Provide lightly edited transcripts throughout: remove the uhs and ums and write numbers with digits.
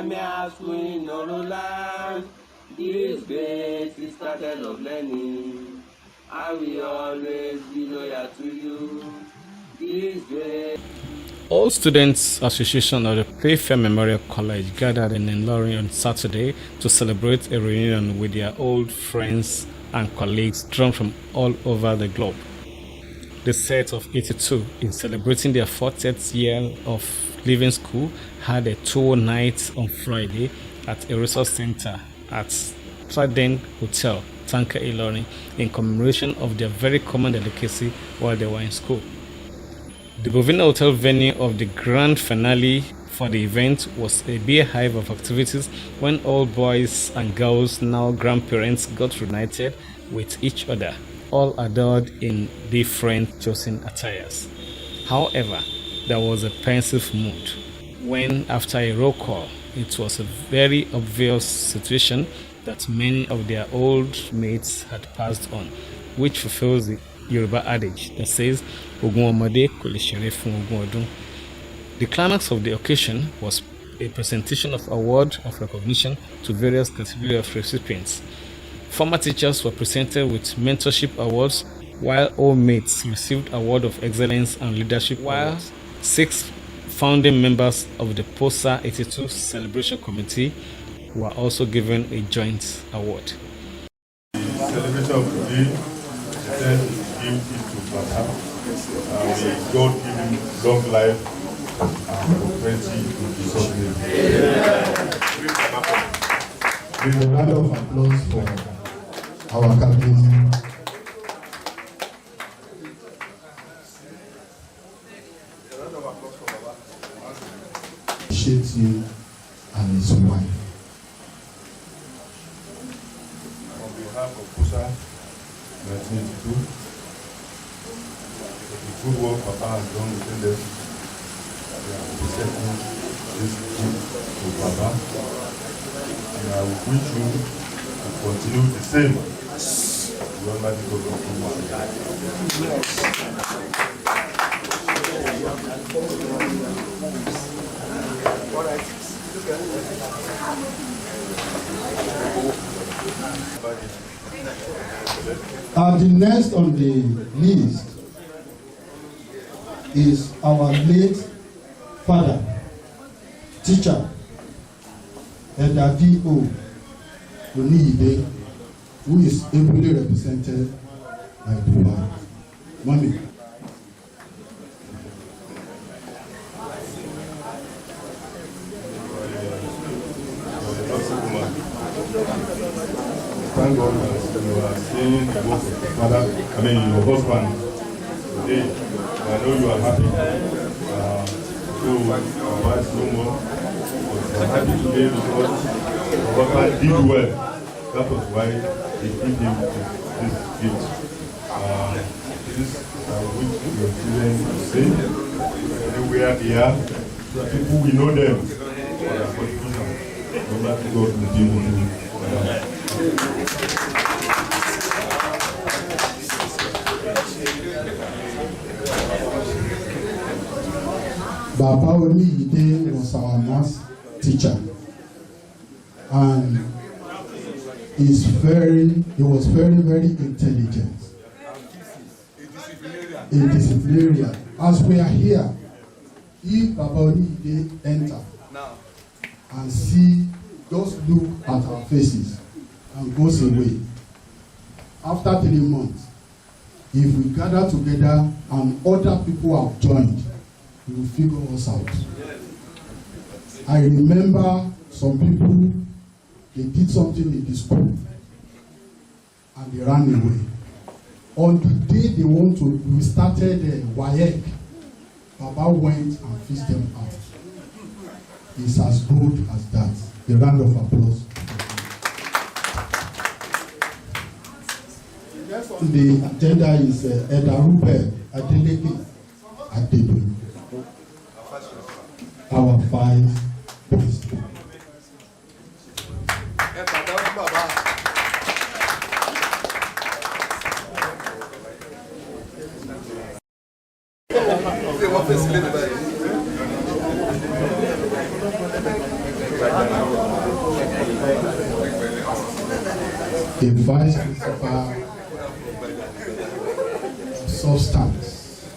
me ask in Noroland, this great is started of learning. I will always be loyal to you. This great. All Students Association of the Playfair Memorial College gathered in Ilorin on Saturday to celebrate a reunion with their old friends and colleagues drawn from all over the globe. The set of 82, in celebrating their 40th year of leaving school, had a Tuwo night on Friday at a resource center at Treden Hotel, Tanke, Ilorin, in commemoration of their very common delicacy while they were in school. The Bovina Hotel venue of the grand finale for the event was a beehive of activities when all boys and girls, now grandparents, got reunited with each other, all adored in different chosen attires. However, there was a pensive mood when, after a roll call, it was a very obvious situation that many of their old mates had passed on, which fulfills the Yoruba adage that says, Ogun Omode Kole Sere odun. The climax of the occasion was a presentation of award of recognition to various categories of recipients. Former teachers were presented with mentorship awards, while all mates received award of excellence and leadership awards. 6 founding members of the Posa 82 celebration committee were also given a joint award. Celebration of today, said give it to Papa. May God give him long life and prosperity in Jesus' name. Give a round of applause for our captain. Appreciate you and his wife. On behalf of Posa 1982, the good work Papa has done within them, we are presenting this gift to Papa. And I wish you to continue the same. The Almighty God of The next on the list is our late father, teacher, Elder D.O. Oniide, who is ably represented by Dubai. Mommy. Thank God that you are seeing the work of your father, your husband today. I know you are happy. So, our wives no more. But you are happy today because your husband did well. That was why he gave him this gift. This which your children will say, anywhere they are, so people will know them for their contribution. No matter God will deal with you. Baba Oniide was our math teacher, and he was very intelligent. A disciplinarian. As we are here, if Baba Oniide enter and see, just look at our faces and goes away. After 3 months, if we gather together and other people have joined, we will figure us out. I remember some people, they did something in the school and they ran away. On the day we started WAEC, Baba went and fished them out. It's as good as that. A round of applause. The agenda is Elder Adeleke Adebu. Our 5 presidents. a vice principal substance.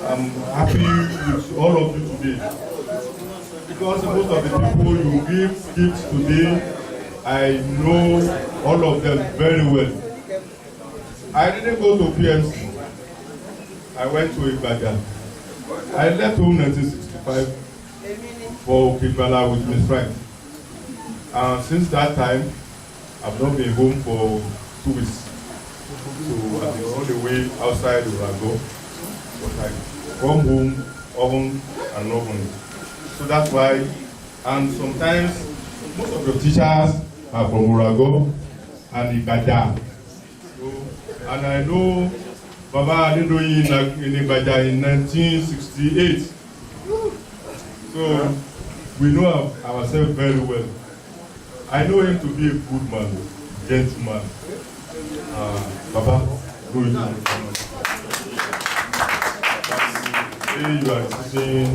I'm happy with all of you today because most of the people you give gifts today, I know all of them very well. I didn't go to PMC. I went to Ibadan. I left home 1965 for Kwara with Miss Frank. And since that time, I've not been home for 2 weeks. So I've been on the way outside Urago. But I come home often and often. So that's why, and sometimes most of the teachers are from Urago and Ibadan. So, and I know Baba Adedoyi in Ibadan in 1968. So we know ourselves very well. I know him to be a good man, gentleman. Baba, go into the today you are receiving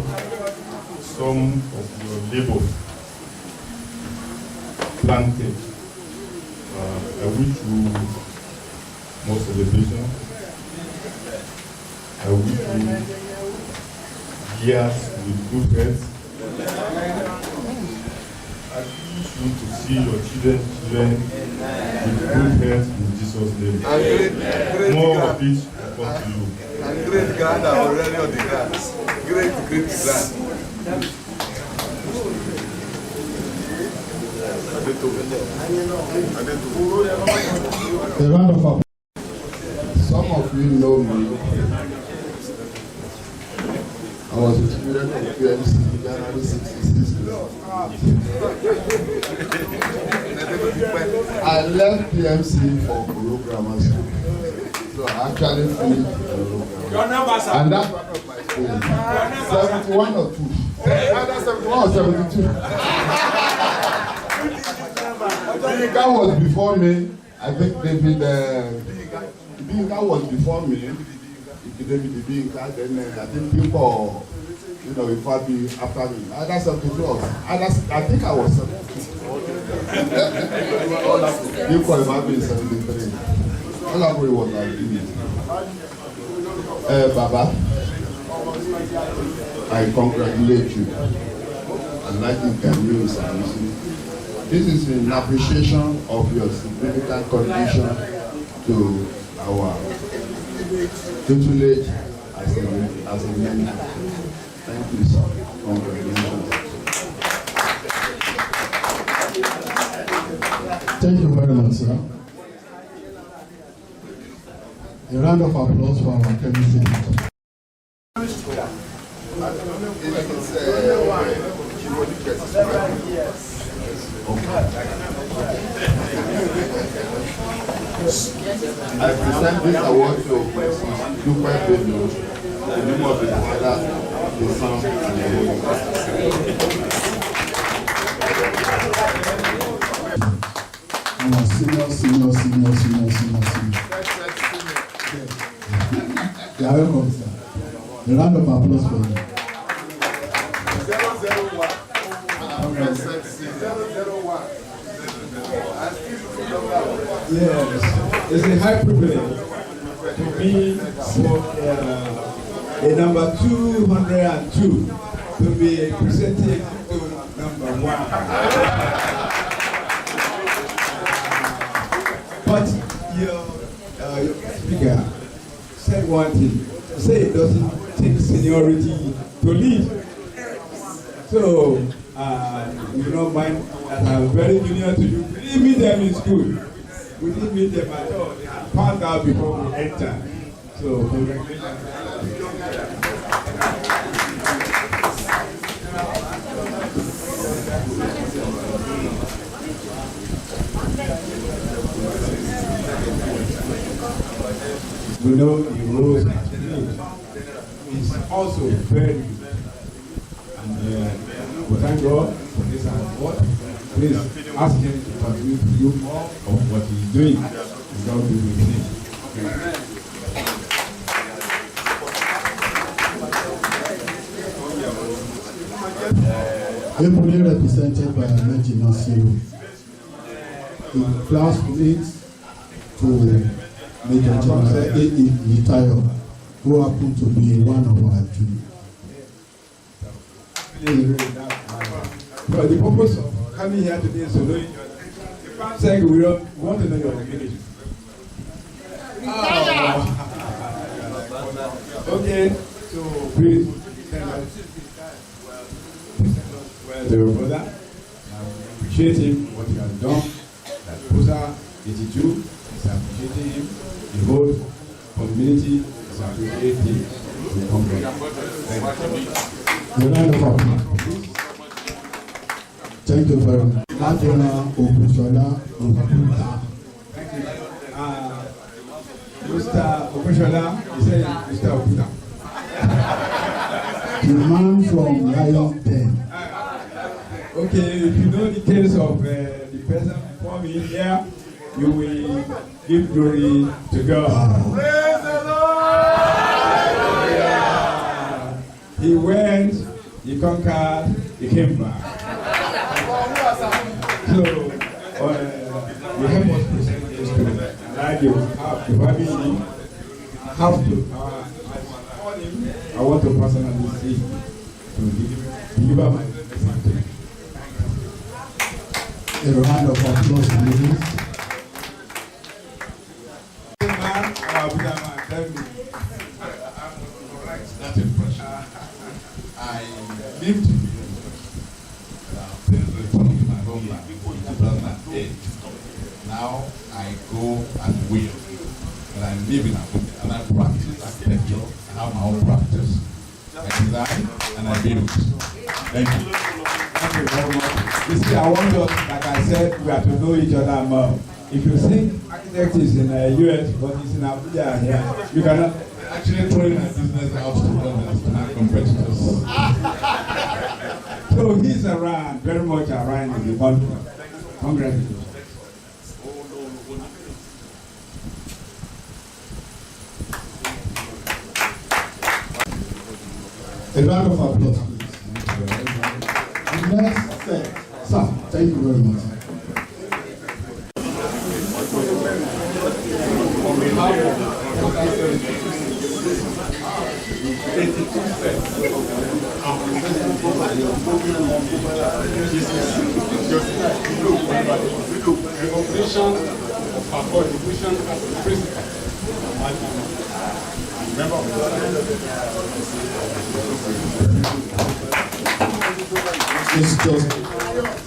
some of your labor planted. I wish you more celebration. I wish you years with good health. I wish you to see your children with good health in Jesus' name. More of it will come to you. And great grand are already on the grass. Great grand. A round of applause. Some of you know me. I was a student of PMC in January 66. I left PMC for Koro Grammar School. So I actually finished Koro Grammar. And that's one of my schools. 71 or 2. Either 71 or 72. Bika was before me. I think David Bika was before me. David Bika, then I think people, you know, if I be after me. Either 72 or I think I was 72. People might be 73. All of it was like this. Baba, I congratulate you. I'd like to tell you something. This is in appreciation of your significant contribution to our tutelage as a member. Thank you, sir. Congratulations. Thank you very much, sir. A round of applause for our chemistry teacher. I present this award to Mrs. Duper Bello, the name of the Father, the Son, and the Holy Ghost. Senior. You are welcome, sir. A round of applause for you. 001. Yes, it's a high privilege to be for a number 202 to be presented to number 1. But your speaker said one thing. Say it doesn't take seniority to lead. So you don't mind that I'm very junior to you. We didn't meet them in school. We didn't meet them at all. They had found out before we entered. So congratulations. We know the rules and it's also very good. And we thank God for this award. Please ask him to continue to do more of what he's doing. And God will be with him. ably represented by Alhaji Nasiru. The classmates to Major General A.E. Litayo, who happened to be one of our juniors. For the purpose of coming here today, so knowing the fact we want to know your community. Okay, so please send us well to your brother. Appreciate him, what he has done. That Posa 82 is appreciating him. The whole community is appreciating him. Thank you very much. Mr. Okushola, he said Mr. Okuta. The man from Lion Den. Okay, if you know the case of the person before me here, you will give glory to God. Praise the Lord! He went, he conquered, he came back. So, you help us present this to like you have the family have to. I want to personally see to deliver my message. A round of applause, please. That's impression. I lived in returning to my homeland in 2008. Now I go and will. But I live in Abuja and I practice architecture. I have my own practice. I design and I build. Thank you. Thank you very much. You see, I want us, like I said, we have to know each other more. If you think architect is in the US, but it's in Abuja here, you cannot Actually throwing my business out to others to my competitors. So he's around, very much around in the country. Congratulations. A round of applause, please. The next set. Sir, thank you very much. On behalf of the 82 sets, I'm presenting for my recognition of our contribution as a principal. Member of It's just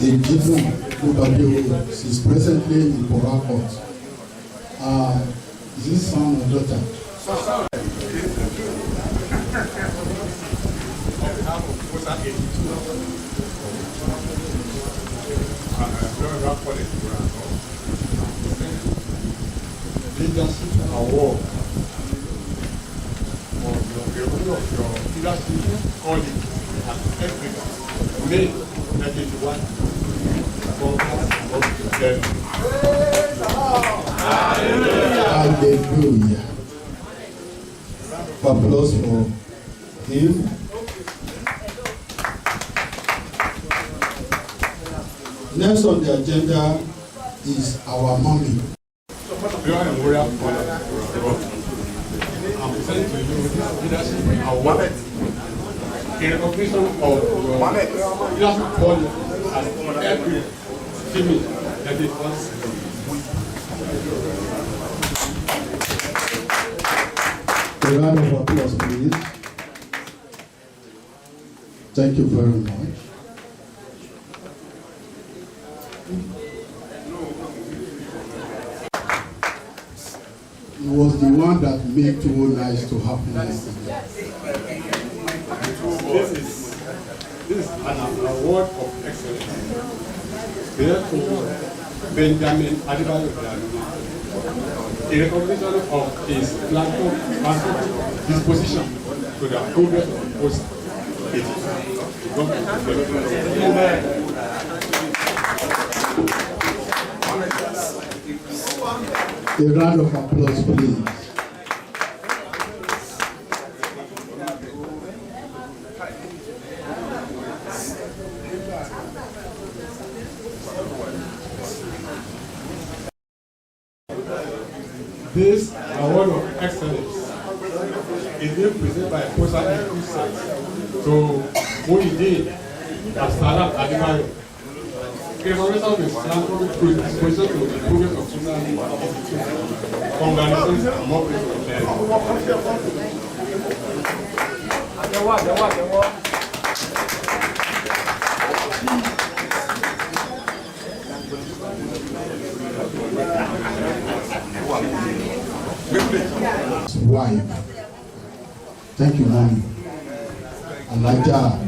a given overview. She's presently in Port Harcourt. Is this son or daughter? on behalf of Posa 82, leadership award for your leadership colleague at Africa, May 1981. Hallelujah. Applause for him. Next on the agenda is our mommy. I'm presenting to you this leadership award in recognition of your leadership quality as every female that it was. A round of applause, please. Thank you very much. It was the one that made Tuwo nice to happen yesterday. This is an award of excellence. Therefore, Benjamin Adebayo in recognition of his platform disposition to the progress of the Posa. A round of applause, please. This award of excellence is being presented by Posa in two sets. So, what he did as Salah Adimayo, commemoration of his philanthropic disposition to the progress of social institutions. Congratulations and more praise from them. Wife. Thank you, Mommy. Elijah.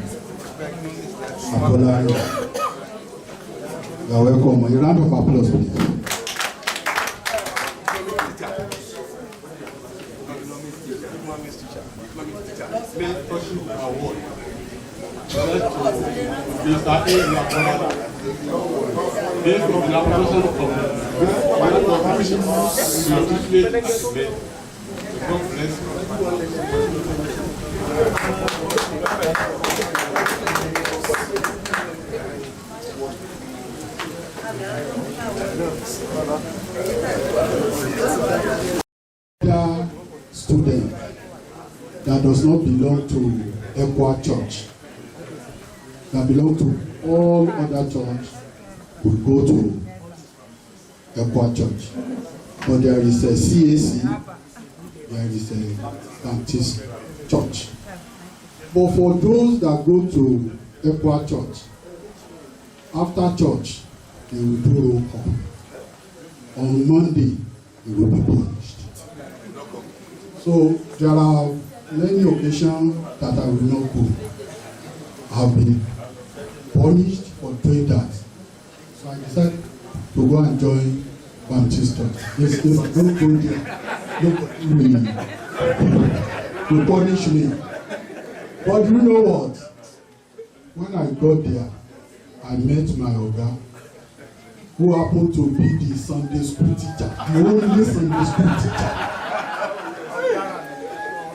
Apollo. You are welcome. A round of applause, please. This is the application of God bless you. Student that does not belong to Equa Church, that belong to all other church, will go to Equa Church. But there is a CAC, there is a Baptist church. But for those that go to Equa Church, after church, they will do roll call. On Monday, they will be punished. So there are many occasions that I will not go. I have been punished for doing that. So I decided to go and join Baptist Church. Yes, don't go there. Don't punish me. But you know what? When I got there, I met my Oga, who happened to be the Sunday school teacher, the only Sunday school teacher.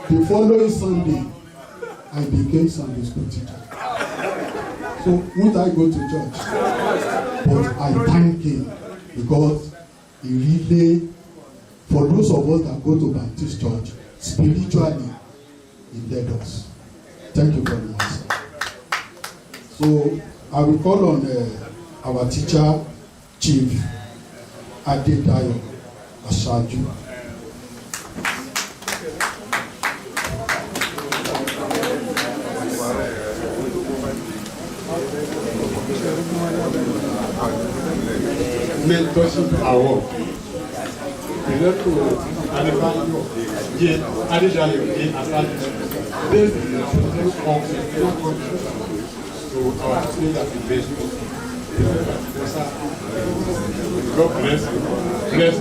The following Sunday, I became Sunday school teacher. So won't I go to church? But I thank him because he really, for those of us that go to Baptist church, spiritually, he led us. Thank you very much. So I will call on our teacher, Chief Adetayo Asaju. Mentorship award. Present to adage this is the to our state as a best. God bless you. Bless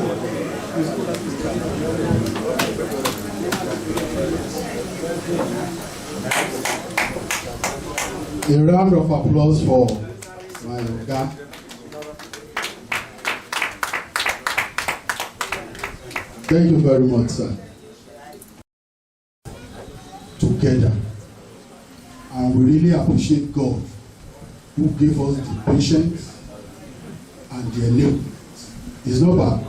you. A round of applause for my Oga. Thank you very much, sir. Together. And we really appreciate God who gave us the patience and the enablement. It's not bad.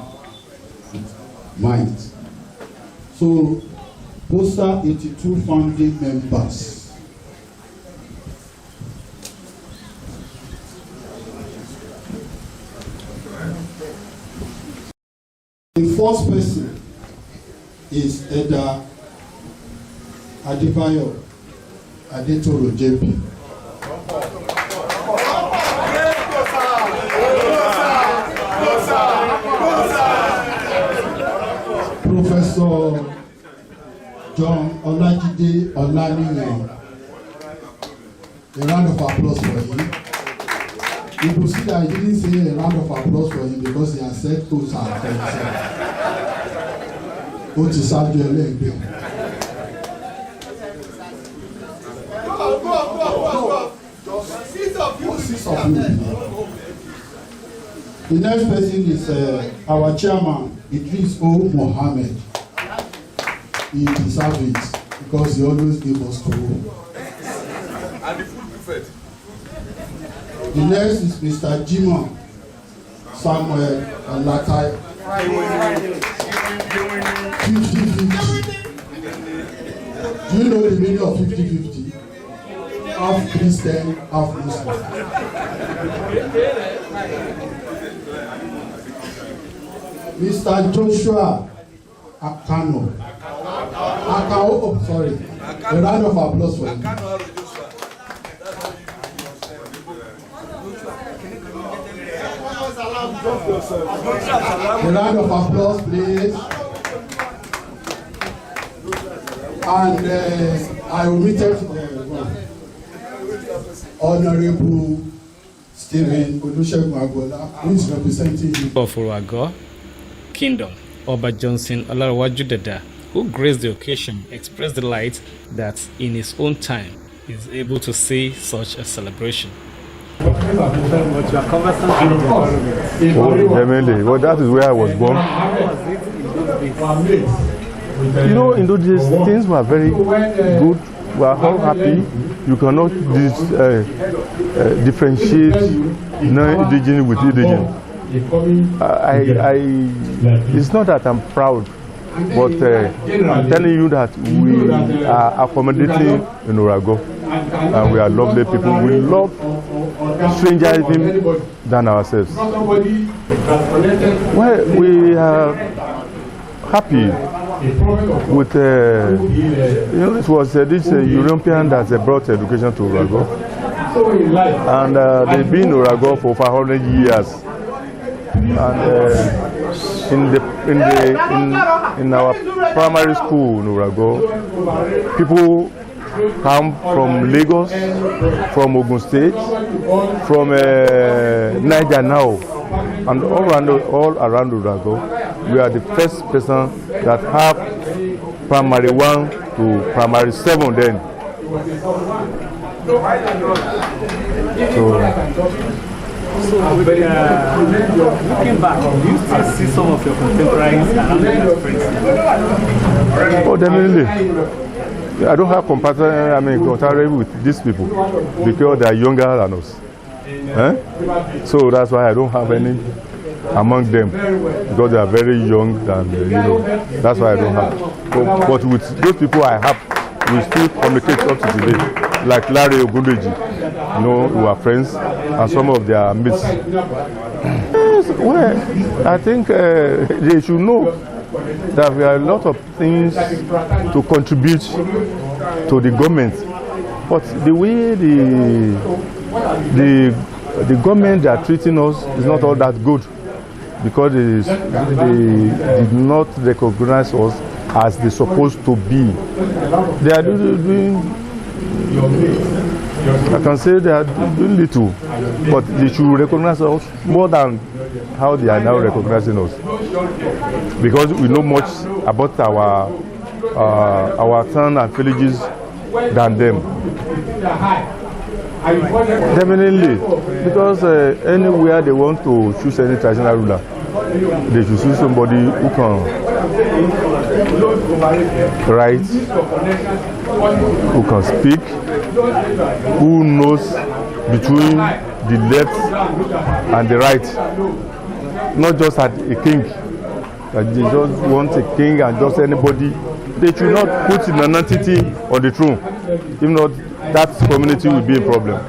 Mind. So, Posa 82 founding members. The first person is Eda Adibayo Adetoro JP. Professor John Olajide Olaniyan. A round of applause for him. You could see that I didn't say a round of applause for him because he has said Posa for himself. Ó ti ṣáájú ẹlẹ́gbẹ̀ẹ́. The next person is our chairman, Idris O. Mohammed. He deserves it because he always gave us Tuwo. And the food buffet. The next is Mr. Jimon Samuel Alatai. Do you know the meaning of 50-50? Half Christian, half Muslim. Mr. Joshua Akano. Sorry. A round of applause for him. A round of applause, please. And I omitted Honorable Stephen Olusegun Agbola, who is representing of Urago Kingdom, Oba Johnson Olarwaju Dada, who graced the occasion, expressed delight that in his own time he is able to see such a celebration. Definitely. Well, that is where I was born. You know, in those days, things were very good. We are all happy. You cannot differentiate non-indigenous with indigenous. It's not that I'm proud, but I'm telling you that we are accommodating in Urago, and we are lovely people. We love strangers even than ourselves. Well, we are happy with, you know, it was this European that brought education to Urago, and they've been in Urago for over 100 years. And in our primary school in Urago, people come from Lagos, from Ogun State, from Niger now, and all around Urago. We are the first person that have primary 1 to primary 7 then. So looking back, do you still see some of your contemporaries around your friends? Oh, definitely. I don't have comparison with these people because they are younger than us. So that's why I don't have any among them, because they are very young, and you know, that's why I don't have. But with those people I have, we still communicate up to today. Like Larry Ogundeji, you know, we are friends, and some of their mates. Well, I think they should know that there are a lot of things to contribute to the government, but the way the government they are treating us is not all that good, because they did not recognize us as they're supposed to be. They are doing, I can say they are doing little, but they should recognize us more than how they are now recognizing us, because we know much about our town and villages than them. Definitely, because anywhere they want to choose any traditional ruler, they should choose somebody who can write, who can speak, who knows between the left and the right, not just at a king. That they just want a king and just anybody. They should not put in an entity on the throne. If not, that community will be a problem.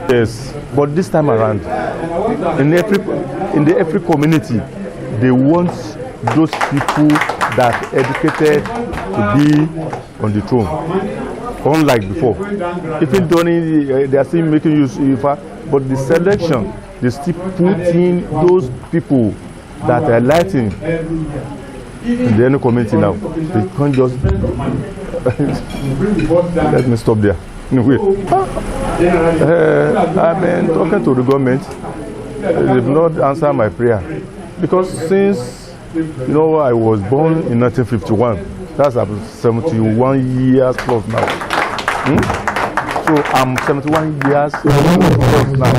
Yes, but this time around, in every community, they want those people that are educated to be on the throne, unlike before. Even during they are still making use of IFA, but the selection, they still put in those people that are lighting in the any community now. They can't just let me stop there. Anyway, I've been talking to the government. They've not answered my prayer, because since, you know, I was born in 1951, that's about 71 years plus now. So I'm 71 years plus now.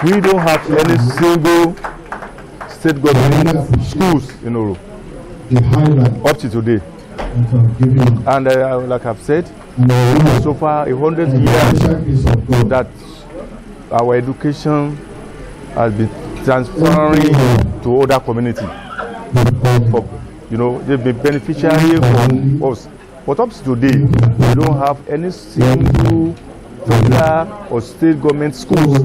We don't have any single state government schools in Oro up to today. And like I've said, so far 100 years that our education has been transferring to other communities. they've been beneficiary for us. But up to today, we don't have any single federal or state government schools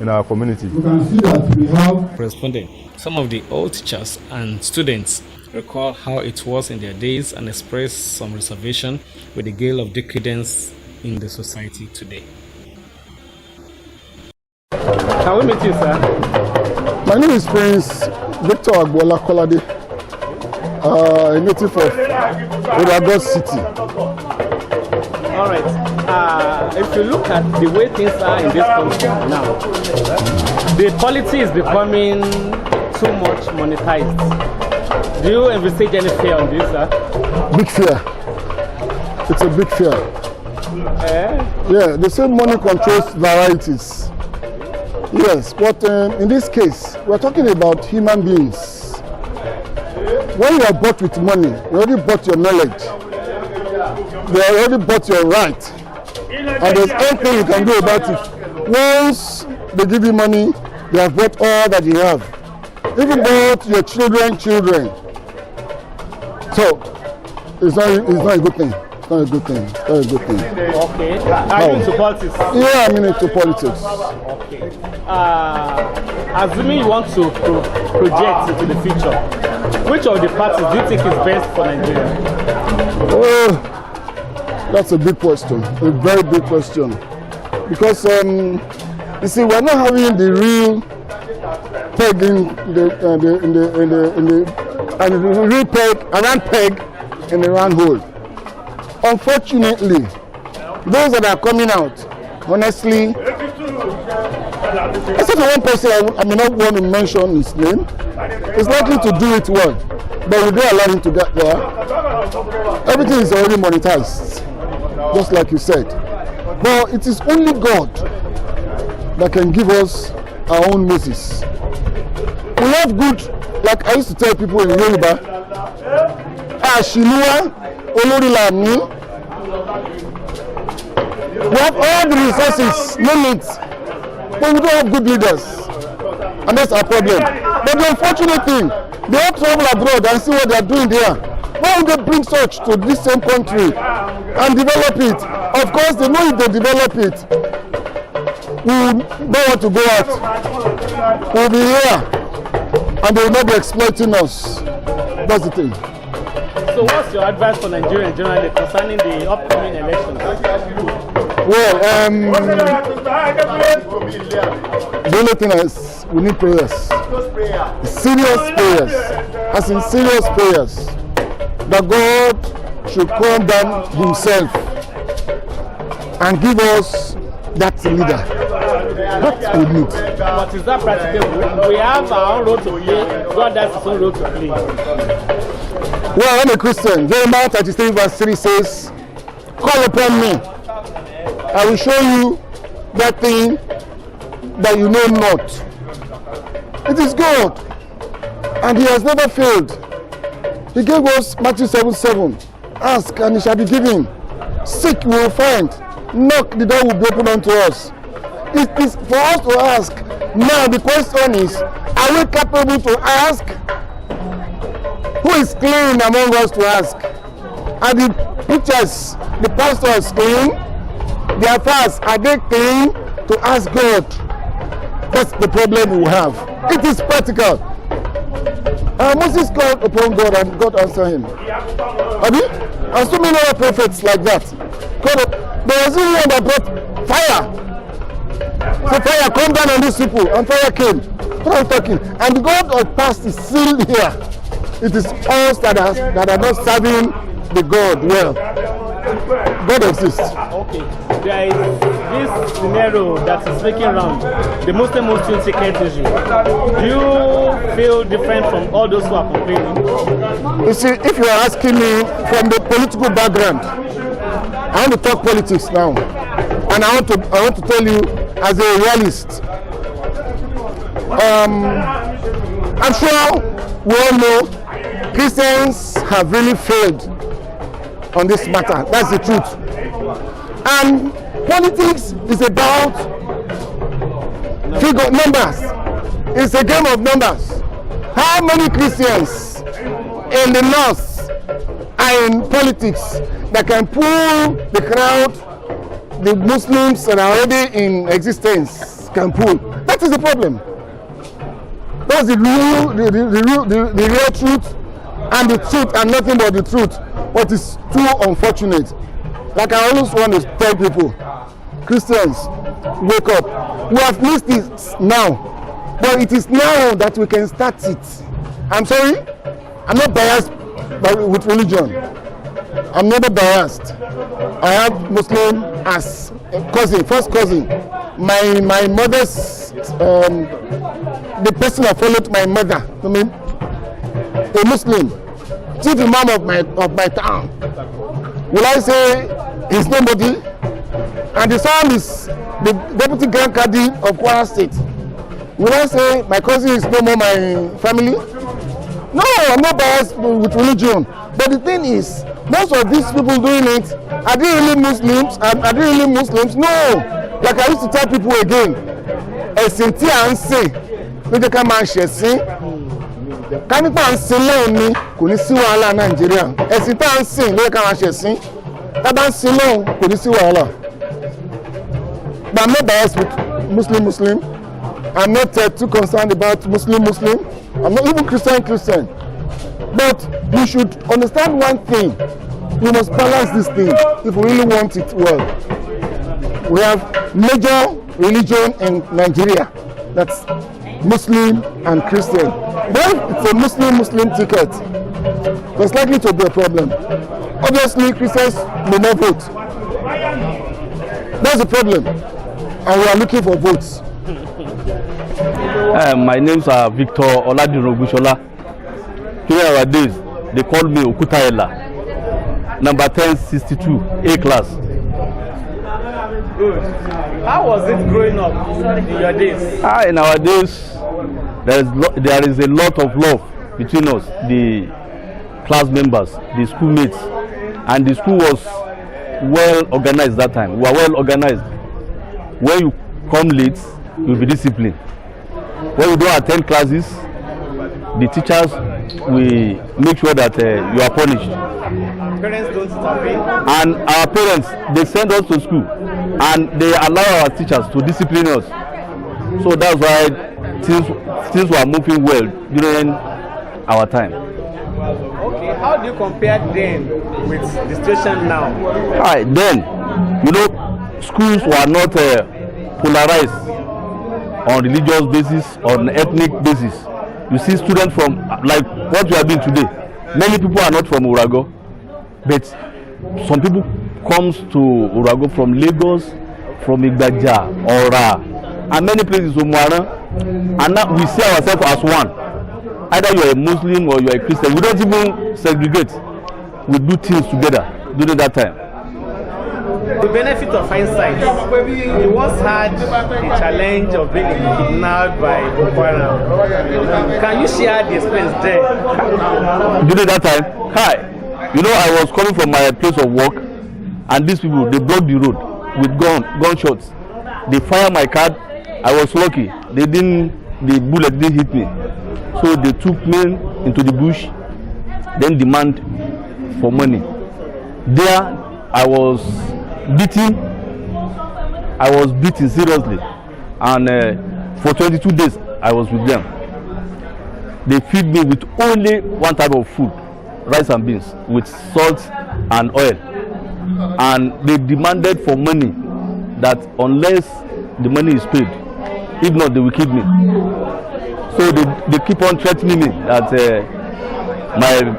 in our community. You can see that we have Corresponding. Some of the old teachers and students recall how it was in their days and express some reservation with the gale of decadence in the society today. Can we meet you, sir? My name is Prince Victor Agbola Kolade, a native of Ogun City. All right. If you look at the way things are in this country now, the polity is becoming too much monetized. Do you envisage any fear on this, sir? Big fear. It's a big fear. Yeah, they say money controls varieties. Yes, but in this case, we're talking about human beings. When you are bought with money, you already bought your knowledge. They already bought your right. And there's anything you can do about it. Once they give you money, they have bought all that you have. Even bought your children. So, it's not a good thing. It's not a good thing. It's not a good thing. Okay. Are you into politics? Yeah, I'm into politics. Okay. Assuming you want to project into the future, which of the parties do you think is best for Nigeria? Oh, that's a big question. A very big question. Because you see, we're not having the real peg round peg in the round hole. Unfortunately, those that are coming out, honestly, except for one person, I may not want to mention his name, is likely to do it well, but we don't allow him to get there. Everything is already monetized, just like you said. But it is only God that can give us our own Moses. We have good, like I used to tell people in Yoruba, Ashinuwa, Olorilami. We have all the resources, limits, but we don't have good leaders. And that's our problem. But the unfortunate thing, they all travel abroad and see what they are doing there. Why would they bring such to this same country and develop it? Of course, they know if they develop it, we don't want to go out. We'll be here, and they will not be exploiting us. That's the thing. So what's your advice for Nigerians generally concerning the upcoming elections? Well, the only thing is we need prayers. Serious prayers. As in serious prayers. That God should come down himself and give us that leader. That's what we need. But is that practical? We have our own role to play. God has his own role to play. Well, I'm a Christian. Jeremiah 33 verse 3 says, call upon me. I will show you that thing that you know not. It is God. And he has never failed. He gave us Matthew 7:7. Ask and it shall be given. Seek we will find. Knock, the door will be opened unto us. It is for us to ask. Now the question is, are we capable to ask? Who is clean among us to ask? Are the preachers, the pastors clean? Their fasts, are they clean to ask God? That's the problem we have. It is practical. Moses called upon God and God answered him. And so many other prophets like that. There was even one that brought fire. So fire come down on these people and fire came. What I'm talking. And the God of past is still here. It is us that are not serving the God well. God exists. Okay. There is this scenario that is making around the Muslim ticket issue. Do you feel different from all those who are complaining? You see, if you are asking me from the political background, I want to talk politics now. And I want to tell you as a realist. I'm sure we all know Christians have really failed on this matter. That's the truth. And politics is about figure numbers. It's a game of numbers. How many Christians in the north and in politics that can pull the crowd the Muslims that are already in existence can pull. That is the problem. That's the real truth, and the truth and nothing but the truth. What is too unfortunate. Like I always want to tell people, Christians, wake up. We have missed it now, but it is now that we can start it. I'm sorry, I'm not biased with religion. I'm never biased. I have Muslim as a cousin, first cousin. My mother's, the person that followed my mother, I mean, a Muslim, chief imam of my town. Will I say he's nobody? And the son is the deputy grand cadi of Kwara State. Will I say my cousin is no more my family? No, I'm not biased with religion. But the thing is, most of these people doing it, are they really Muslims? Are they really Muslims? No. Like I used to tell people again, ẹ̀sìn tí à ń sìn ló jẹ́ ká máa ṣẹ̀sìn. Ká nípa à ń sin lóhùn ni kò ní sí wàhálà Nàìjíríà. Ẹ̀sìn tá à ń sìn ló jẹ́ ká máa ṣẹ̀sìn. Tá bá ń sin lóhùn kò ní sí wàhálà. But I'm not biased with Muslim. I'm not too concerned about Muslim. I'm not even Christian. But we should understand one thing. We must balance this thing if we really want it well. We have major religion in Nigeria. That's Muslim and Christian. But if it's a Muslim ticket, there's likely to be a problem. Obviously, Christians may not vote. That's the problem. And we are looking for votes. My names are Victor Oladinrogushola. Here nowadays, they call me Okutaela, number 1062, A class. Good. How was it growing up in your days? In our days, there is a lot of love between us, the class members, the schoolmates, and the school was well organized that time. We were well organized. When you come late, you'll be disciplined. When you don't attend classes, the teachers will make sure that you are punished. Parents don't intervene. And our parents, they send us to school and they allow our teachers to discipline us. So that's why things were moving well during our time. Okay, how do you compare then with the situation now? Then, schools were not polarized on religious basis, on ethnic basis. You see students from, like what we are doing today, many people are not from Urago, but some people comes to Urago from Lagos, from Igbaja, Ora, and many places, and now we see ourselves as one. Either you are a Muslim or you are a Christian. We don't even segregate. We do things together during that time. The benefit of hindsight, you once had a challenge of being kidnapped by Kwara. Can you share the experience there? During that time, I was coming from my place of work, and these people, they blocked the road with gunshots. They fired my car. I was lucky. The bullet didn't hit me. So they took me into the bush, then demand for money. There, I was beaten seriously, and for 22 days I was with them. They feed me with only one type of food, rice and beans, with salt and oil, and they demanded for money, that unless the money is paid, if not they will kill me. So they keep on threatening me that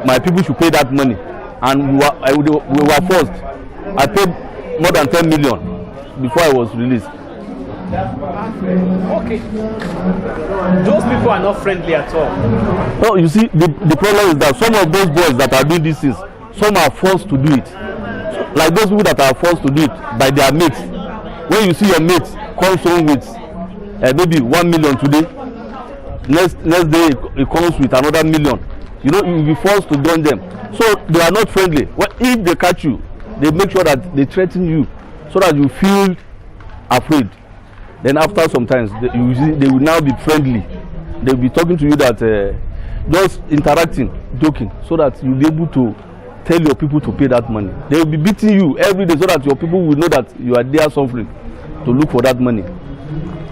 my people should pay that money, and we were forced. I paid more than 10 million before I was released. Okay. Those people are not friendly at all. No, you see, the problem is that some of those boys that are doing these things, some are forced to do it. Like those people that are forced to do it by their mates. When you see your mate comes home with maybe 1 million today, next day it comes with another million. You'll be forced to join them. So they are not friendly. If they catch you, they make sure that they threaten you so that you feel afraid. Then after some time, they will now be friendly. They will be talking to you that just interacting, joking, so that you'll be able to tell your people to pay that money. They will be beating you every day so that your people will know that you are there suffering to look for that money.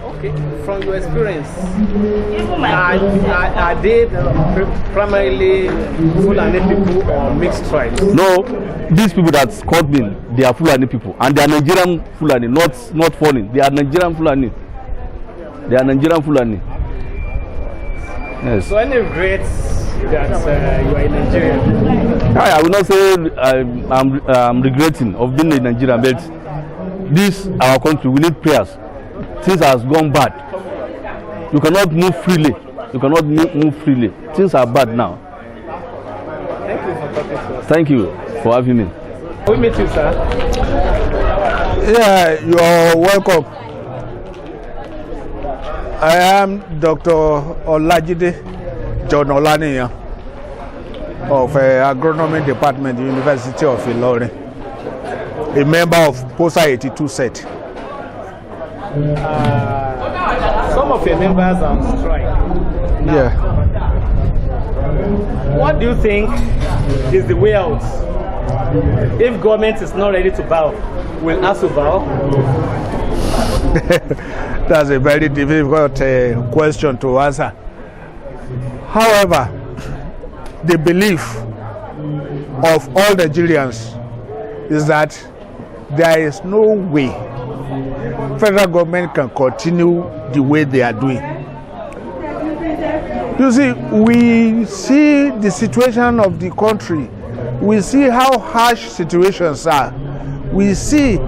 Okay, from your experience, are they primarily Fulani people or mixed tribes? No, these people that caught me, they are Fulani people, and they are Nigerian Fulani, not foreign. They are Nigerian Fulani. They are Nigerian Fulani. Yes. So any regrets that you are in Nigeria? I will not say I'm regretting of being in Nigeria, but this our country, we need prayers. Things has gone bad. You cannot move freely. You cannot move freely. Things are bad now. Thank you for talking to us. Thank you for having me. We meet you, sir. Yeah, you're welcome. I am Dr. Olajide John Olaniyan of Agronomy Department, University of Ilorin, a member of Posa 82 set. Some of your members are on strike. Now, Yeah. what do you think is the way out? If government is not ready to bow, will ASU bow? That's a very difficult question to answer. However, the belief of all Nigerians is that there is no way federal government can continue the way they are doing. You see, we see the situation of the country. We see how harsh situations are. We see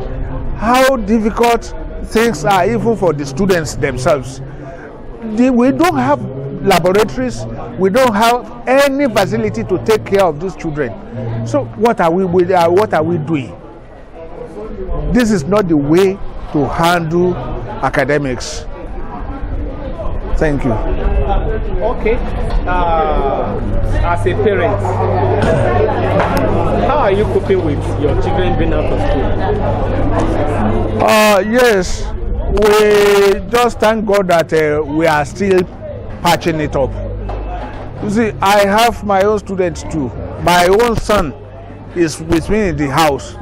how difficult things are even for the students themselves. We don't have laboratories. We don't have any facility to take care of these children. So what are we doing? This is not the way to handle academics. Thank you. Okay. As a parent, how are you coping with your children being out of school? Yes, we just thank God that we are still patching it up. You see, I have my own students too. My own son is with me in the house.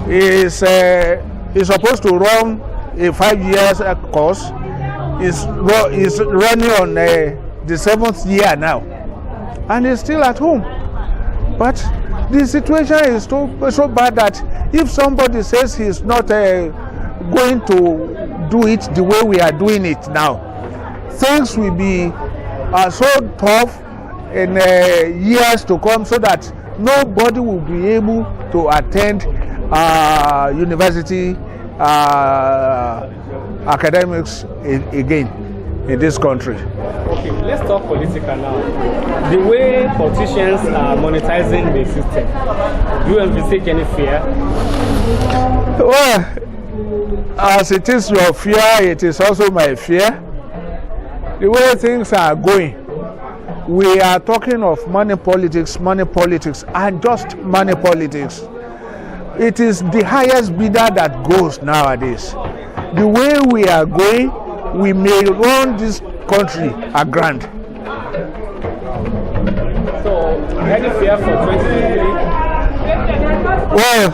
He's supposed to run a 5 years course. He's running on the 7th year now, and he's still at home. But the situation is so bad that if somebody says he's not going to do it the way we are doing it now, things will be so tough in years to come, so that nobody will be able to attend university academics again in this country. Okay, let's talk political now. The way politicians are monetizing the system, do you envisage any fear? Well, as it is your fear, it is also my fear. The way things are going, we are talking of money politics, and just money politics. It is the highest bidder that goes nowadays. The way we are going, we may run this country aground. So, any fear for 2023? Well,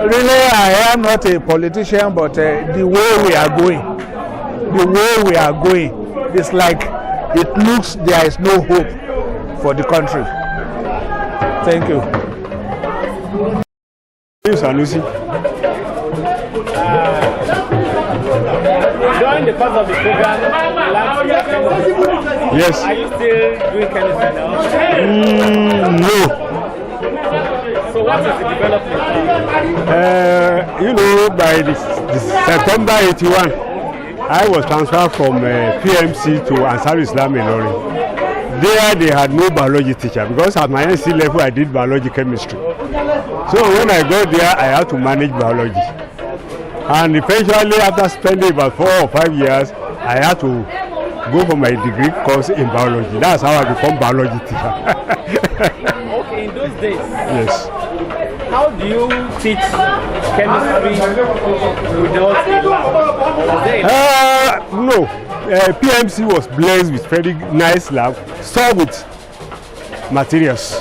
really, I am not a politician, but the way we are going, it's like it looks there is no hope for the country. Thank you. During the course of the program, Yes. Are you still doing chemistry now? No. So what is the development? By this September 81, I was transferred from PMC to Ansar Islam Ilorin. There they had no biology teacher because at my NC level I did biology chemistry. So when I got there, I had to manage biology. And eventually, after spending about 4 or 5 years, I had to go for my degree course in biology. That's how I become biology teacher. Okay, in those days. Yes. How do you teach chemistry without a lab? No. PMC was blessed with very nice lab, stored with materials.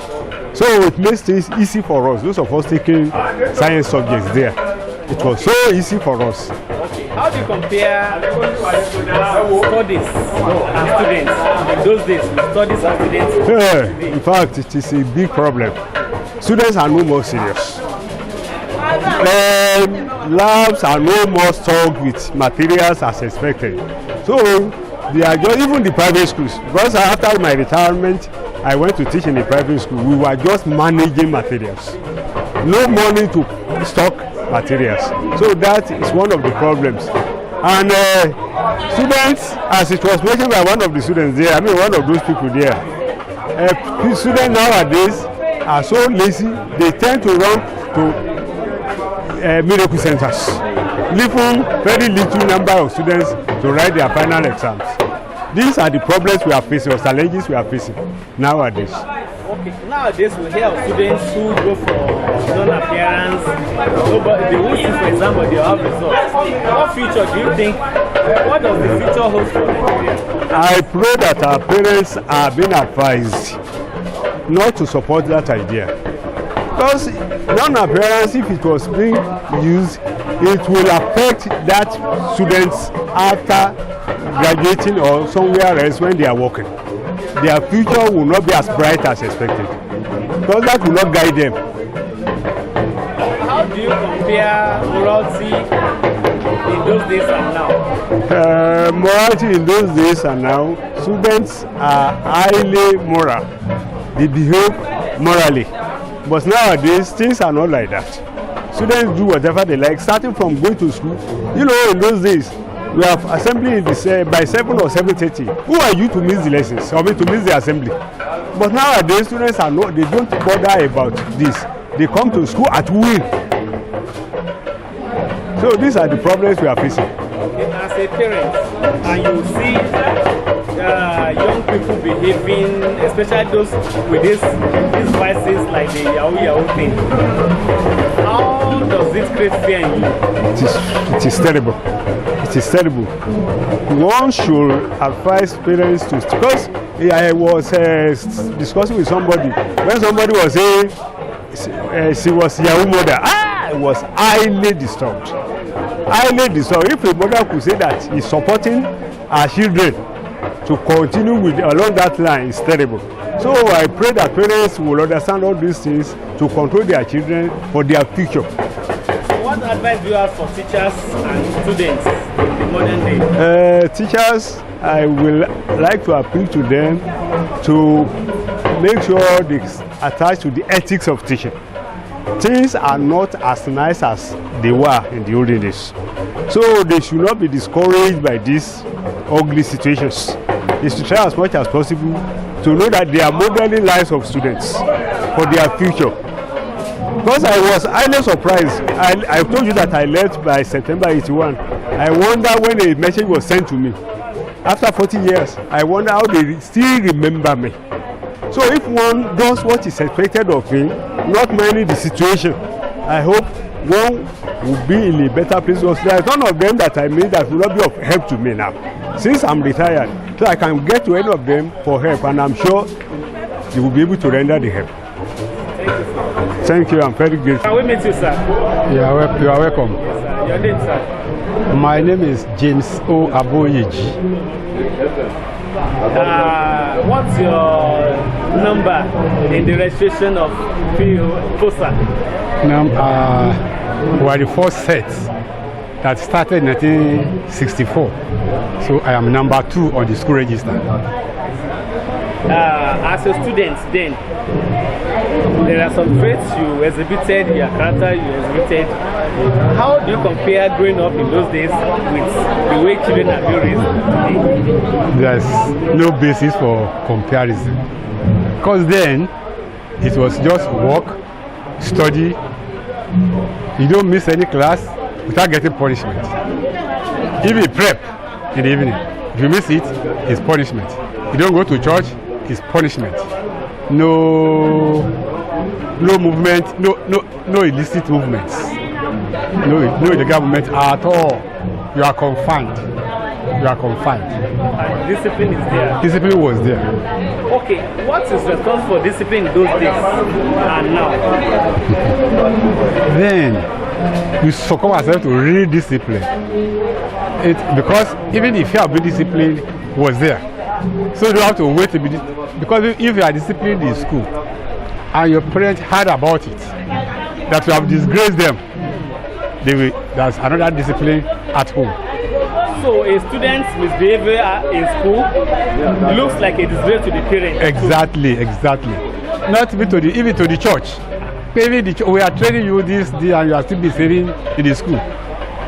So it makes things easy for us. Those of us taking science subjects there, it was so easy for us. Okay. How do you compare studies and students in those days with studies and students? In fact, it is a big problem. Students are no more serious. Labs are no more stocked with materials as expected. So they are just, even the private schools, because after my retirement, I went to teach in a private school. We were just managing materials. No money to stock materials. So that is one of the problems. And students, as it was mentioned by one of the students there, one of those people there, students nowadays are so lazy, they tend to run to miracle centers, leaving very little number of students to write their final exams. These are the problems we are facing, or challenges we are facing nowadays. Okay, nowadays we hear of students who go for non-appearance, they won't see, for example, they have results. What future do you think, what does the future hold for Nigeria? I pray that our parents are being advised not to support that idea. Because non-appearance, if it was being used, it will affect that students after graduating or somewhere else when they are working. Their future will not be as bright as expected. Because that will not guide them. How do you compare morality in those days and now? Morality in those days and now, students are highly moral. They behave morally. But nowadays, things are not like that. Students do whatever they like, starting from going to school. In those days, we have assembly in by 7 or 7:30. Who are you to miss the lessons, or to miss the assembly? But nowadays, students are not, they don't bother about this. They come to school at will. So these are the problems we are facing. As a parent, and you see young people behaving, especially those with these vices like the Yahoo thing, how does this create fear in you? It is terrible. It is terrible. One should advise parents to, because I was discussing with somebody, when somebody was saying she was Yahoo mother, I was highly disturbed. Highly disturbed. If a mother could say that he's supporting her children to continue with along that line, is terrible. So I pray that parents will understand all these things to control their children for their future. What advice do you have for teachers and students in the modern day? Teachers, I will like to appeal to them to make sure they attach to the ethics of teaching. Things are not as nice as they were in the olden days. So they should not be discouraged by these ugly situations. They should try as much as possible to know that they are modeling lives of students for their future. Because I was highly surprised. I told you that I left by September 81. I wonder when a message was sent to me. After 40 years, I wonder how they still remember me. So if one does what is expected of him, not minding the situation, I hope one will be in a better place. Because there is none of them that I made that will not be of help to me now. Since I'm retired, so I can get to any of them for help, and I'm sure they will be able to render the help. Thank you, I'm very grateful. Can we meet you, sir? You are welcome. Yes, sir. Your name, sir? My name is James O. Aboyeji. What's your number in the registration of Posa? We are the first set that started in 1964. So I am number 2 on the school register. As a student then, there are some traits you exhibited, your character you exhibited. How do you compare growing up in those days with the way children are being raised? There's no basis for comparison. Because then, it was just work, study. You don't miss any class without getting punishment. Even prep in the evening, if you miss it, it's punishment. You don't go to church, it's punishment. No movement, no illicit movements, no illegal movement at all. You are confined. you are confined. And discipline is there. Discipline was there. Okay, what is the cause for discipline in those days and now? Then we succumb ourselves to real discipline. Because even if you have been disciplined, was there. So you don't have to wait to be because if you are disciplined in school and your parents heard about it, that you have disgraced them, there's another discipline at home. So a student's misbehavior in school looks like a disgrace to the parents. Exactly. Not even to the church. Maybe we are training you this, and you are still behaving in the school.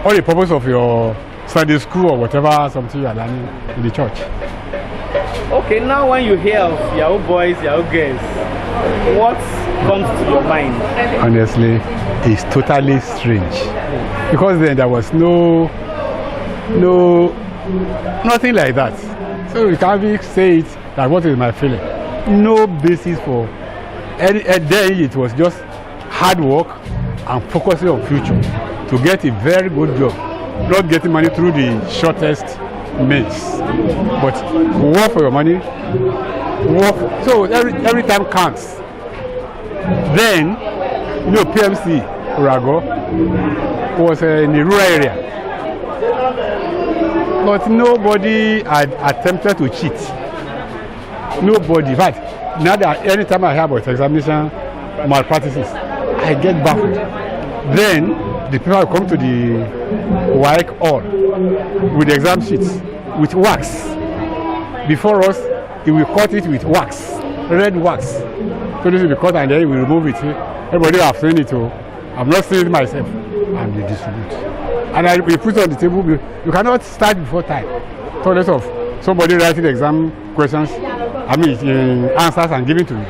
All the purpose of your Sunday school or whatever, something you are learning in the church. Okay, now when you hear of Yahoo boys, Yahoo girls, what comes to your mind? Honestly, it's totally strange. Because then there was nothing like that. So you can't even say it that what is my feeling. No basis for any day. It was just hard work and focusing on future to get a very good job. Not getting money through the shortest means, but work for your money. So every time counts. Then, PMC Urago was in the rural area, but nobody had attempted to cheat. Nobody. In fact, now that anytime I hear about examination malpractices, I get baffled. Then the people come to the WAEC hall with the exam sheets with wax. Before us, he will cut it with wax, red wax. So this will be cut and then he will remove it. Everybody have seen it. I'm not saying it myself. And you distribute. And we put it on the table. You cannot start before time. Toilet of somebody writing the exam questions, answers and giving to you.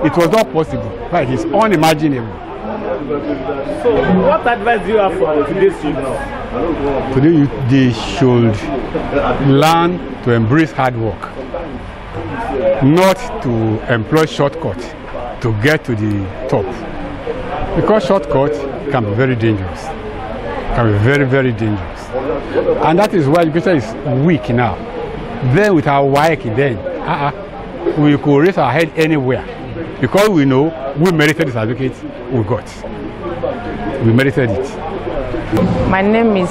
It was not possible. Right? It's unimaginable. So, what advice do you have for today's youth? Today, they should learn to embrace hard work, not to employ shortcuts to get to the top. Because shortcuts can be very dangerous. Can be very, very dangerous. And that is why education is weak now. Then with our work, then we could raise our head anywhere. Because we know we merited this certificate we got. We merited it. My name is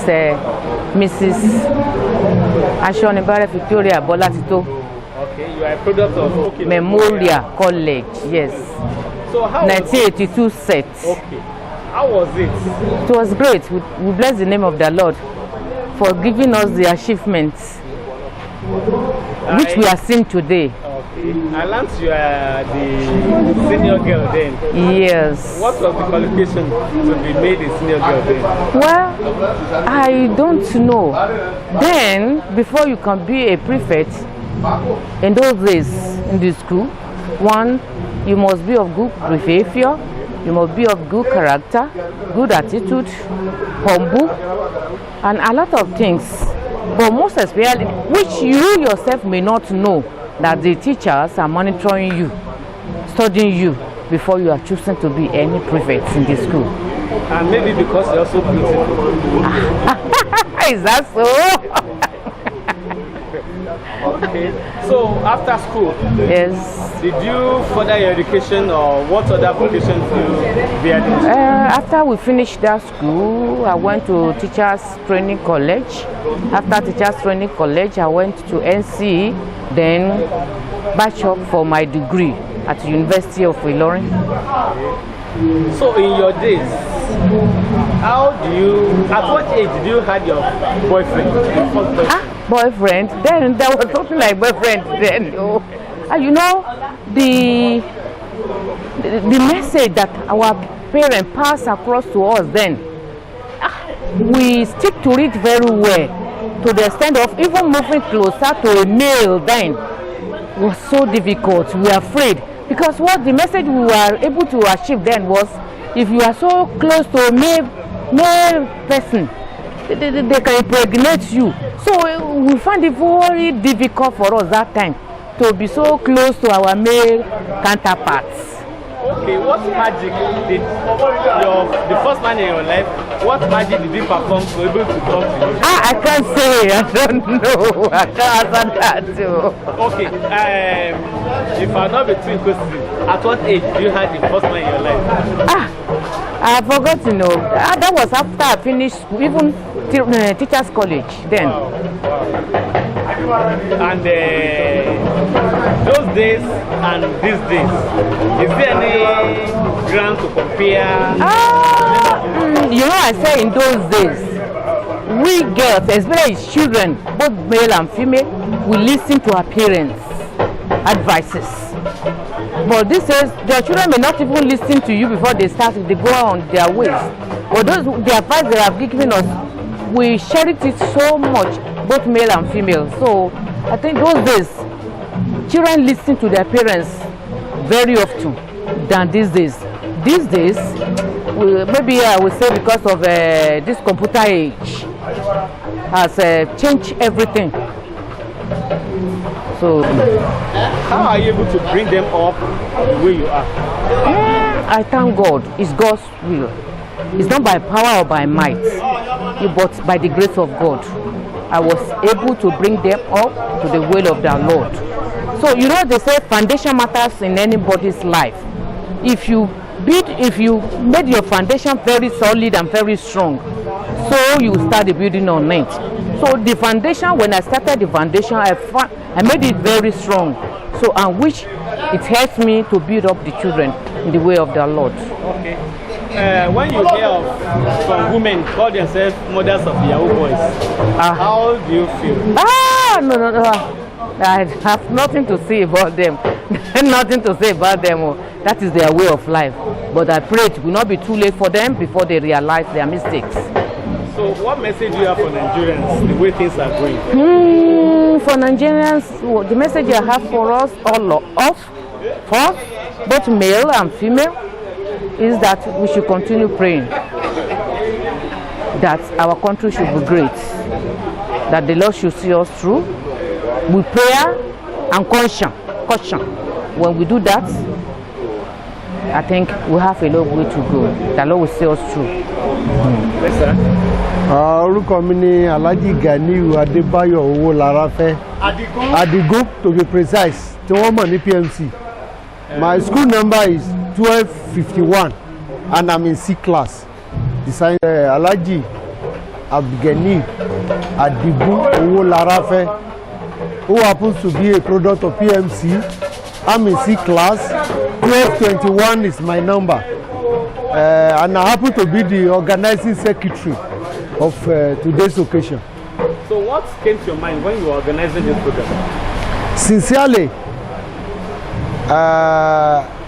Mrs. Ashonibare Victoria Bolatito. Okay, you are a product of Memorial College, yes. So how 1982 set. Okay. How was it? It was great. We bless the name of the Lord for giving us the achievements which we are seeing today. Okay. I learned you are the senior girl then. Yes. What was the qualification to be made a senior girl then? Well, I don't know. Then, before you can be a prefect, in those days in the school, one, you must be of good behavior, you must be of good character, good attitude, humble, and a lot of things. But most especially, which you yourself may not know, that the teachers are monitoring you, studying you before you are choosing to be any prefect in the school. And maybe because you're so beautiful. Is that so? Okay. So after school, yes. Did you further your education or what other vocations do you bear? After we finished that school, I went to Teachers Training College. After Teachers Training College, I went to NC, then batch up for my degree at the University of Ilorin. So in your days, at what age did you have your boyfriend? Boyfriend? Then there was something like boyfriend then. You know, the message that our parents pass across to us then, we stick to it very well, to the extent of even moving closer to a male then was so difficult. We were afraid, because what the message we were able to achieve then was, if you are so close to a male person, they can impregnate you. So we find it very difficult for us that time to be so close to our male counterparts. Okay, what magic did the first man in your life, what magic did you perform to be able to talk to you? I can't say, I don't know. I can't answer that too. Okay, if I'm not between questions, at what age do you have the first man in your life? I forgot to know. That was after I finished school, even teachers college then. Wow. And those days and these days, is there any ground to compare? You know, I say in those days, we girls, especially children, both male and female, we listen to our parents' advices. But this is, their children may not even listen to you before they start, they go on their ways. But those, the advice they have given us, we cherish it so much, both male and female. So I think those days, children listen to their parents very often than these days. These days, maybe I would say because of this computer age has changed everything. So, how are you able to bring them up the way you are? I thank God. It's God's will. It's not by power or by might, but by the grace of God. I was able to bring them up to the will of their Lord. So, you know, they say foundation matters in anybody's life. If you made your foundation very solid and very strong, so you start the building on it. So the foundation, when I started the foundation, I made it very strong. So, and which it helps me to build up the children in the way of their Lord. Okay. When you hear of some women call themselves mothers of Yahoo boys, how do you feel? No. I have nothing to say about them. Nothing to say about them. That is their way of life. But I pray it will not be too late for them before they realize their mistakes. So what message do you have for Nigerians, the way things are going? For Nigerians, the message I have for us, both male and female, is that we should continue praying that our country should be great, that the Lord should see us through with prayer and caution. When we do that, I think we have a long way to go. The Lord will see us through. Yes, sir. Orúkọ mi ni Alhaji Ganiu Adébáyọ̀ Owó Larafẹ́. Adigun to be precise, tí wọ́n mọ̀ ní PMC. My school number is 1251 and I'm in C class. Design Alhaji Abdulganiu Adigun Owó Larafẹ́, who happens to be a product of PMC. I'm in C class. 1221 is my number. And I happen to be the organizing secretary of today's occasion. So what came to your mind when you were organizing this program? Sincerely,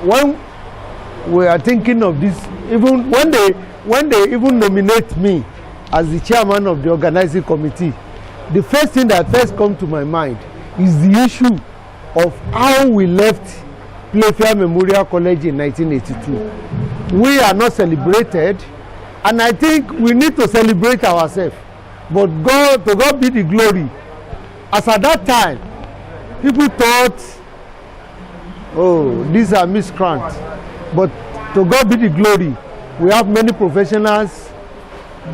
when we are thinking of this, even when they even nominate me as the chairman of the organizing committee, the first thing that first comes to my mind is the issue of how we left Playfair Memorial College in 1982. We are not celebrated, and I think we need to celebrate ourselves. But to God be the glory. As at that time, people thought, oh, these are miscreants. But to God be the glory. We have many professionals,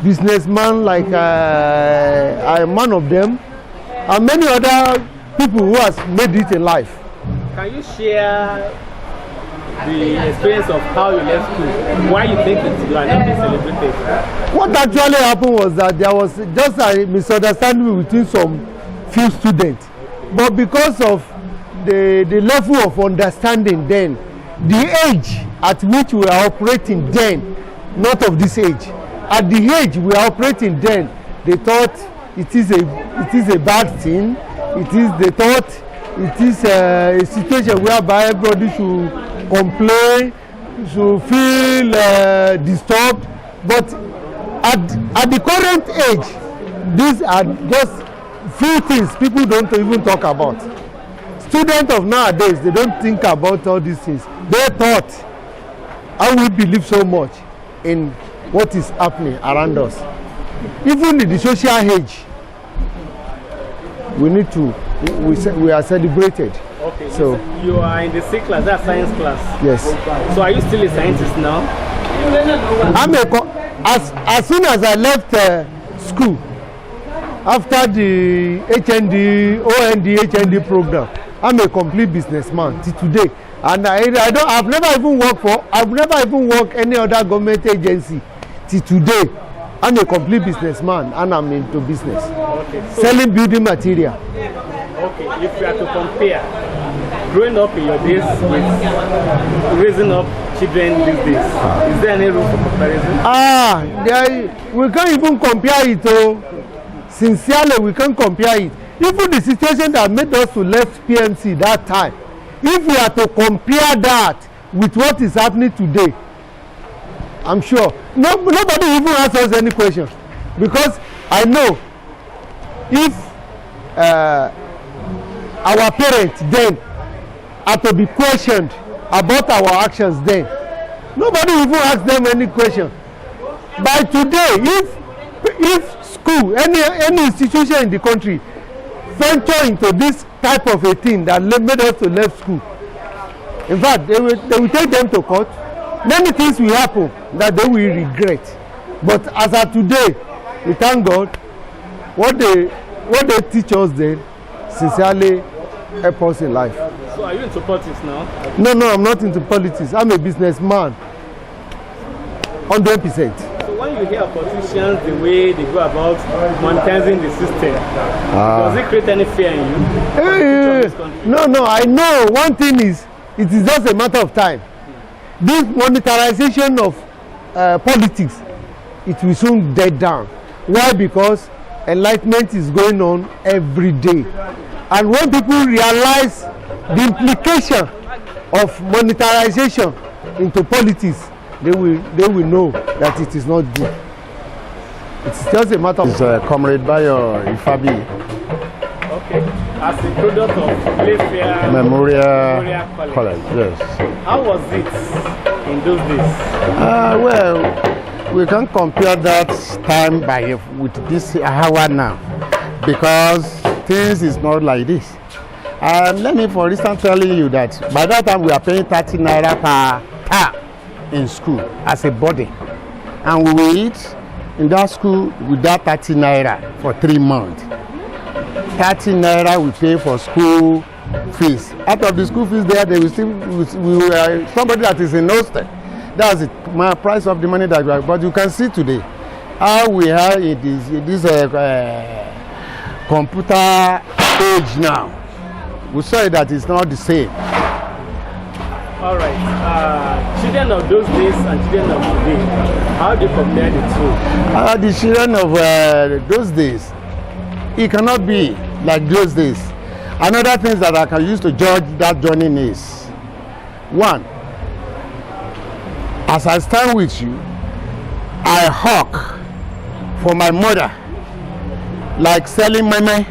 businessmen, like I am one of them, and many other people who has made it in life. Can you share the experience of how you left school? Why you think that you are not being celebrated? What actually happened was that there was just a misunderstanding between some few students. But because of the level of understanding then, the age at which we are operating then, not of this age, at the age we are operating then, they thought it is a bad thing. They thought it is a situation whereby everybody should complain, should feel disturbed. But at the current age, these are just few things people don't even talk about. Students of nowadays, they don't think about all these things. They thought, and we believe so much in what is happening around us. Even in the social age, we are celebrated. Okay. So you are in the C class, that's science class. yes. So are you still a scientist now? As soon as I left school, after the HND program, I'm a complete businessman till today. And I've never even worked any other government agency till today. I'm a complete businessman and I'm into business. Okay. So, selling building material. Okay, if you are to compare growing up in your days with raising up children these days, is there any room for comparison? We can't even compare it. Sincerely, we can't compare it. Even the situation that made us to left PMC that time, if we are to compare that with what is happening today, I'm sure nobody even asks us any question, because I know if our parents then are to be questioned about our actions, then nobody even asks them any question. By today, if school, any institution in the country venture into this type of a thing that made us to left school, in fact, they will take them to court. Many things will happen that they will regret. But as of today, we thank God, what they teach us then sincerely help us in life. So are you into politics now? No, I'm not into politics. I'm a businessman. 100%. So when you hear politicians, the way they go about monetizing the system, does it create any fear in you? No, I know one thing is, it is just a matter of time. This monetization of politics, it will soon dead down. Why? Because enlightenment is going on every day. And when people realize the implication of monetization into politics, they will know that it is not good. It's just a matter of... It's Comrade Bayo Ifabi. Okay. As a product of Playfair Memorial College, yes. How was it in those days? Well, we can compare that time with this hour now, because things is not like this. Let me, for instance, tell you that by that time we are paying 30 naira per tar in school as a body, and we will eat in that school with that 30 naira for 3 months. 30 naira we pay for school fees. Out of the school fees there, they will still somebody that is in hostel. That's it, my price of the money that we have. But you can see today how we are in this computer age now. We say that it's not the same. All right. Children of those days and children of today, how do you compare the two? The children of those days, it cannot be like those days. Another thing that I can use to judge that journey is, one, as I stand with you, I hawk for my mother, like selling meme.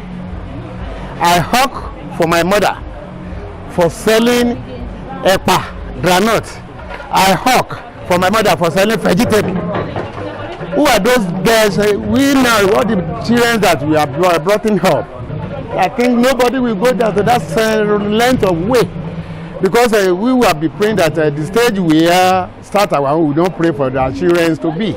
I hawk for my mother for selling epa, granite. I hawk for my mother for selling vegetable. Who are those girls? We now, what the children that we are brought in up. I think nobody will go down to that length of way, because we will be praying that the stage we start our own, we don't pray for the children to be.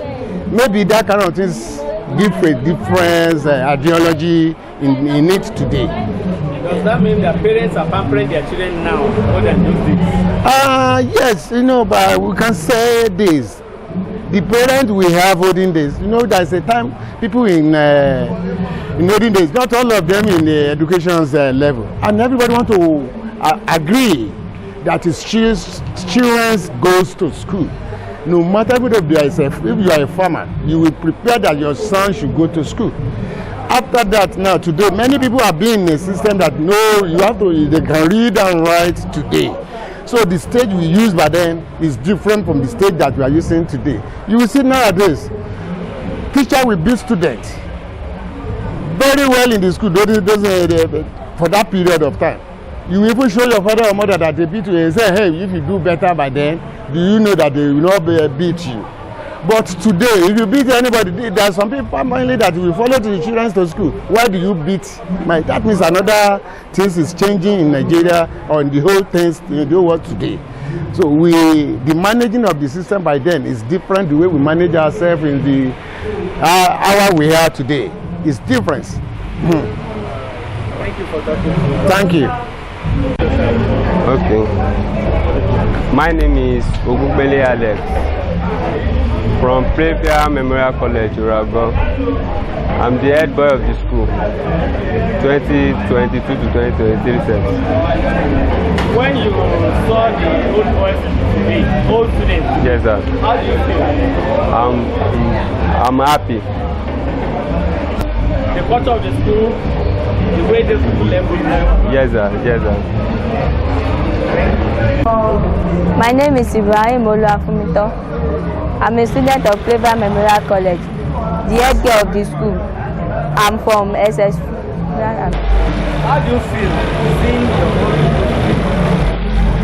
Maybe that kind of things give a different ideology in it today. Does that mean that parents are pampering their children now more than those days? Yes, but we can say this. The parents we have olden days, there's a time people in olden days, not all of them in the education level, and everybody want to agree that his children goes to school. No matter if you are a farmer, you will prepare that your son should go to school. After that, now today, many people are being in a system that they can read and write today. So the stage we use by then is different from the stage that we are using today. You will see nowadays, teacher will beat students very well in the school for that period of time. You will even show your father or mother that they beat you and say, hey, if you do better by then, do you know that they will not beat you? But today, if you beat anybody, there are some people family that will follow the children to school. Why do you beat? That means another things is changing in Nigeria on the whole things in the whole world today. So the managing of the system by then is different. The way we manage ourselves in the hour we are today is different. Thank you for talking to me. Thank you. Okay. My name is Ogun Omode Kole from Playfair Memorial College, Yoruba. I'm the head boy of the school, 2022 to 2023 sets. When you saw the old boys today, old students, yes, sir. How do you feel? I'm happy. The culture of the school, the way this school level. Yes, sir. Yes, sir. My name is Ibrahim Oluwafumito. I'm a student of Playfair Memorial College, the head girl of the school. I'm from SS. How do you feel seeing your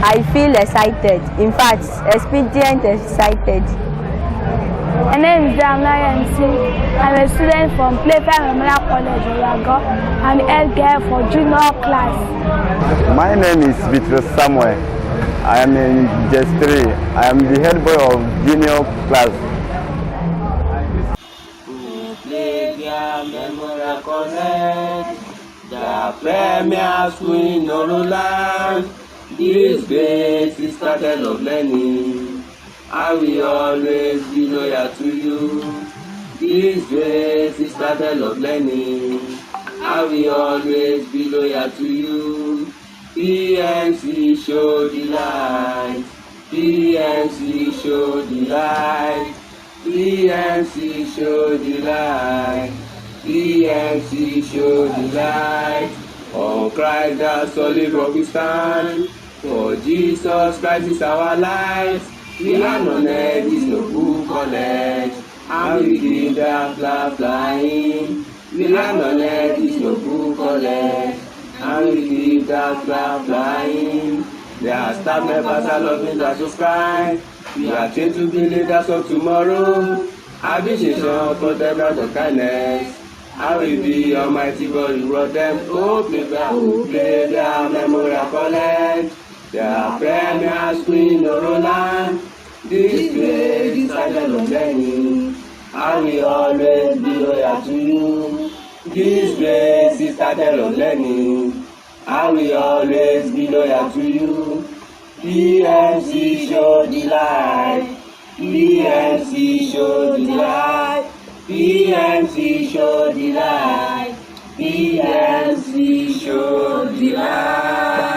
I feel excited. In fact, expedient excited. My name is Damla MC. I'm a student from Playfair Memorial College, Yoruba. I'm head girl for junior class. My name is Vitrus Samuel. I am in JS3. I am the head boy of junior class. Playfair Memorial College, the premier school in Yoruba. This great citadel of learning, I will always be loyal to you. This great citadel of learning, I will always be loyal to you. PNC show the light, PNC show the light, PNC show the light, PNC show the light. On Christ the solid rock we stand, for Jesus Christ is our life. We land on this noble college, and we keep the flag flying. We land on this noble college, and we keep the flag flying. Their staff members are loving the sky. We are trained to be leaders of tomorrow. Appreciation for the blood of kindness. I will be Almighty God, reward them. Oh, Playfair Memorial College, the premier school in Yoruba. This great citadel of learning, I will always be loyal to you. This great citadel of learning, I will always be loyal to you. PNC show the light, PNC show the light, PNC show the light, PNC show the light.